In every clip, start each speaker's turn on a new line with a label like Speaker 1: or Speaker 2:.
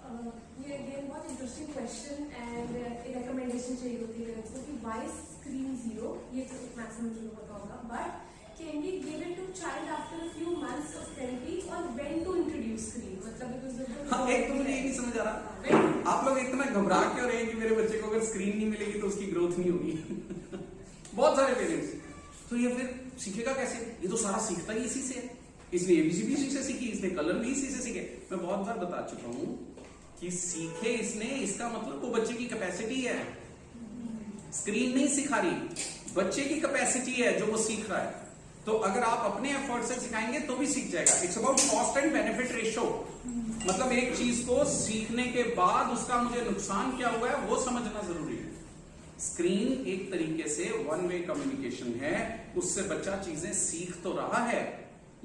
Speaker 1: ये अगेन बहुत interesting question and एक रिकमेंडेशन चाहिए होती है पेरेंट्स को कि व्हाई स्क्रीन जीरो, ये तो मैक्सिमम जो होता होगा, but can we give it to child after a few months of therapy और व्हेन टू इंट्रोड्यूस स्क्रीन, मतलब बिकॉज़
Speaker 2: हाँ, एक तो मुझे ये नहीं समझ आ रहा, आप लोग इतना घबरा क्यों रहे हैं कि मेरे बच्चे को अगर स्क्रीन नहीं मिलेगी तो उसकी ग्रोथ नहीं होगी। बहुत सारे पेरेंट्स, तो ये फिर सीखेगा कैसे? ये तो सारा सीखता ही इसी से है, इसने एबीसी भी इसी से सीखी, इसने कलर भी इसी से सीखे। मैं बहुत बार बता चुका हूं कि सीखे इसने, इसका मतलब वो बच्चे की कैपेसिटी है, स्क्रीन नहीं सिखा रही, बच्चे की कैपेसिटी है जो वो सीख रहा है। तो अगर आप अपने एफर्ट से सिखाएंगे तो भी सीख जाएगा। It's about cost and benefit ratio, मतलब एक चीज को सीखने के बाद उसका मुझे नुकसान क्या हुआ है वो समझना जरूरी है। स्क्रीन एक तरीके से वन वे कम्युनिकेशन है, उससे बच्चा चीजें सीख तो रहा है,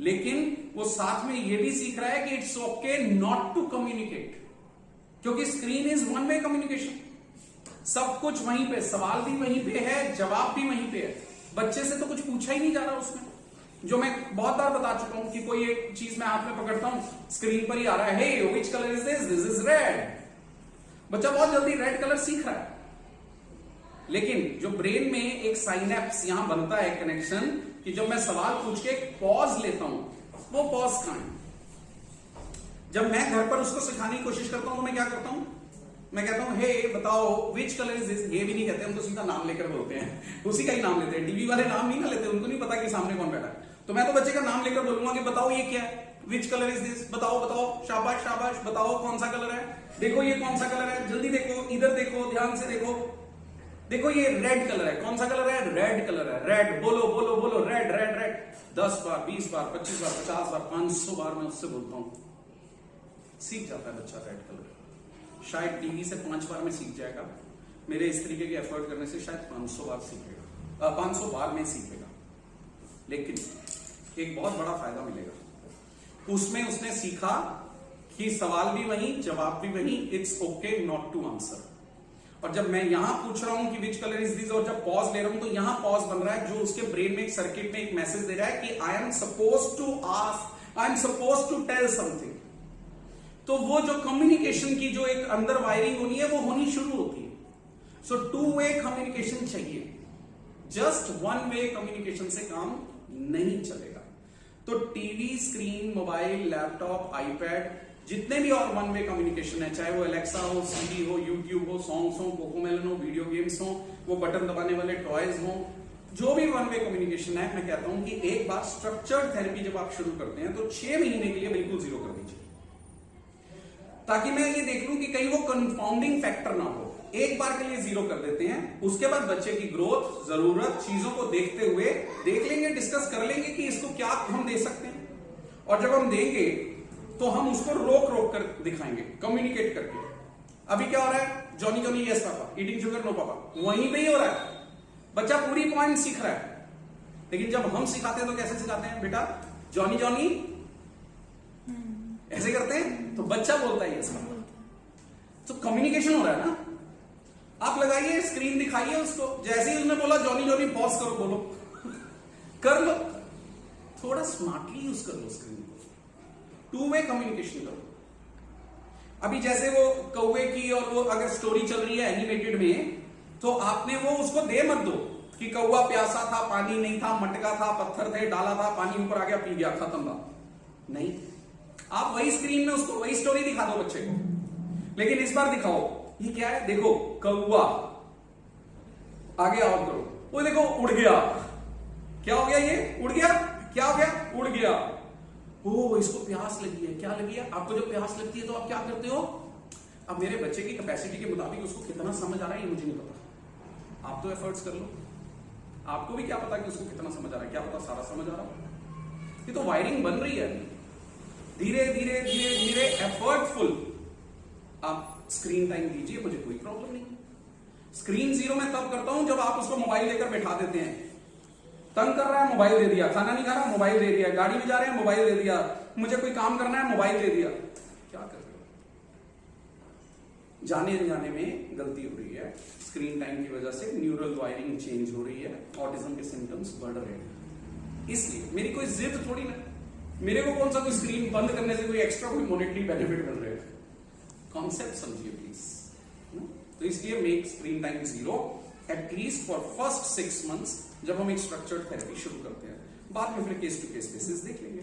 Speaker 2: लेकिन वो साथ में ये भी सीख रहा है कि it's okay not to communicate, क्योंकि screen is one way communication. सब कुछ वहीं पे, सवाल भी वहीं पे है, जवाब भी वहीं पे है, बच्चे से तो कुछ पूछा ही नहीं जा रहा उसमें। जो मैं बहुत बार बता चुका हूं कि कोई एक चीज मैं हाथ में पकड़ता हूं, स्क्रीन पर ही आ रहा है, hey which colour is this, this is red. बच्चा बहुत जल्दी रेड कलर सीख रहा है, लेकिन जो ब्रेन में एक साइनेप्स यहां बनता है, कनेक्शन, कि जब मैं सवाल पूछ के एक पॉज लेता हूं, वो पॉज कहां है? जब मैं घर पर उसको सिखाने की कोशिश करता हूं तो मैं क्या करता हूं, मैं कहता हूं हे बताओ विच कलर इज दिस। ये भी नहीं कहते हम, तो सीधा नाम लेकर बोलते हैं, उसी का ही नाम लेते हैं। टीवी वाले नाम नहीं ना लेते, उनको नहीं पता कि सामने कौन बैठा है। तो मैं तो बच्चे का नाम लेकर बोलूंगा कि बताओ ये क्या है, विच कलर इज दिस, बताओ बताओ, शाबाश शाबाश, बताओ कौन सा कलर है, देखो ये कौन सा कलर है, जल्दी देखो, इधर देखो, ध्यान से देखो, देखो ये रेड कलर है, कौन सा कलर है, रेड कलर है, रेड, बोलो बोलो बोलो, रेड रेड रेड। 10 बार, 20 बार, 25 बार, 50 बार, 500 बार मैं उससे बोलता हूं, सीख जाता है बच्चा रेड कलर। शायद टीवी से 5 बार में सीख जाएगा, मेरे इस तरीके के एफर्ट करने से शायद 500 बार सीखेगा, 500 बार में सीखेगा। लेकिन एक बहुत बड़ा फायदा मिलेगा उसमें, उसने सीखा कि सवाल भी वही, जवाब भी वही, it's okay not to answer. और जब मैं यहां पूछ रहा हूं कि विच कलर इज दिस, और जब पॉज ले रहा हूं तो यहां पॉज बन रहा है, जो उसके ब्रेन में एक सर्किट में एक मैसेज दे रहा है कि I am suppose to ask, I am suppose to tell something. तो वो जो कम्युनिकेशन की जो एक अंदर वायरिंग होनी है वो होनी शुरू होती है। सो टू वे कम्युनिकेशन चाहिए, जस्ट वन वे कम्युनिकेशन से काम नहीं चलेगा। तो TV, screen, mobile, laptop, iPad, जितने भी और वन वे कम्युनिकेशन है, चाहे वो एलेक्सा हो, सीडी हो, यूट्यूब हो, सॉन्ग्स हो, कोकोमेलन हो, वीडियो गेम्स हो, वो बटन दबाने वाले टॉयज हो, जो भी वन वे कम्युनिकेशन है, मैं कहता हूं कि एक बार स्ट्रक्चर्ड थेरेपी जब आप शुरू करते हैं तो 6 महीने के लिए बिल्कुल जीरो कर दीजिए, ताकि मैं ये देख लूं कि कहीं वो कंफाउंडिंग फैक्टर ना हो। एक बार के लिए जीरो कर देते हैं, उसके बाद बच्चे की ग्रोथ, जरूरत, चीजों को देखते हुए देख लेंगे, डिस्कस कर लेंगे कि इसको क्या हम दे सकते हैं। और जब हम देंगे तो हम उसको रोक रोक कर दिखाएंगे, कम्युनिकेट करके। अभी क्या हो रहा है, Johnny Johnny yes papa, eating sugar no papa, वहीं पे ही हो रहा है, बच्चा पूरी पॉइंट सीख रहा है। लेकिन जब हम सिखाते हैं तो कैसे सिखाते हैं, बेटा जॉनी जॉनी ऐसे करते हैं, तो बच्चा बोलता है यस पापा, तो कम्युनिकेशन हो रहा है ना। आप लगाइए, स्क्रीन दिखाइए उसको, जैसे ही उसने बोला जॉनी जॉनी पॉज करो, बोलो कर लो, थोड़ा स्मार्टली यूज कर लो स्क्रीन को, टू वे कम्युनिकेशन करो। अभी जैसे वो कौवे की और वो अगर स्टोरी चल रही है एनिमेटेड में, तो आपने वो उसको दे मत दो कि कौवा प्यासा था, पानी नहीं था, मटका था, पत्थर थे, डाला था, पानी ऊपर आ गया, पी गया, खत्म बात। नहीं, आप वही स्क्रीन में उसको वही स्टोरी दिखा दो बच्चे को, लेकिन इस बार दिखाओ ये क्या है, देखो कौवा, आगे आओ करो, वो देखो उड़ गया, क्या हो गया, ये उड़ गया, क्या हो गया, उड़ गया। ओ इसको प्यास लगी है, क्या लगी है, आपको जो प्यास लगती है तो आप क्या करते हो। अब मेरे बच्चे की कैपेसिटी के मुताबिक उसको कितना समझ आ रहा है ये मुझे नहीं पता, आप तो एफर्ट्स कर लो, आपको भी क्या पता कि उसको कितना समझ आ रहा है, क्या पता सारा समझ आ रहा हो। ये तो वायरिंग बन रही है, धीरे धीरे धीरे धीरे एफर्टफुल आप स्क्रीन टाइम दीजिए, मुझे कोई प्रॉब्लम नहीं। स्क्रीन जीरो मैं तब करता हूं जब आप उसको मोबाइल लेकर बैठा देते हैं, तंग कर रहा है मोबाइल दे दिया, खाना नहीं खा रहा मोबाइल दे दिया, गाड़ी में जा रहे हैं मोबाइल दे दिया, मुझे कोई काम करना है मोबाइल दे दिया। क्या कर रहे हो, जाने अनजाने में गलती हो रही है, स्क्रीन टाइम की वजह से न्यूरल वायरिंग चेंज हो रही है, ऑटिज्म के सिम्टम्स बढ़ रहे हैं। इसलिए मेरी कोई जिद थोड़ी ना, मेरे को कौन सा कोई स्क्रीन बंद करने से कोई एक्स्ट्रा कोई मॉनेटरी बेनिफिट मिल रहा है, कॉन्सेप्ट समझिए प्लीज। तो इसलिए make screen time 0 at least for first 6 months, जब हम एक स्ट्रक्चर्ड थेरेपी शुरू करते हैं। बाद में फिर केस टू केस बेसिस देख लेंगे।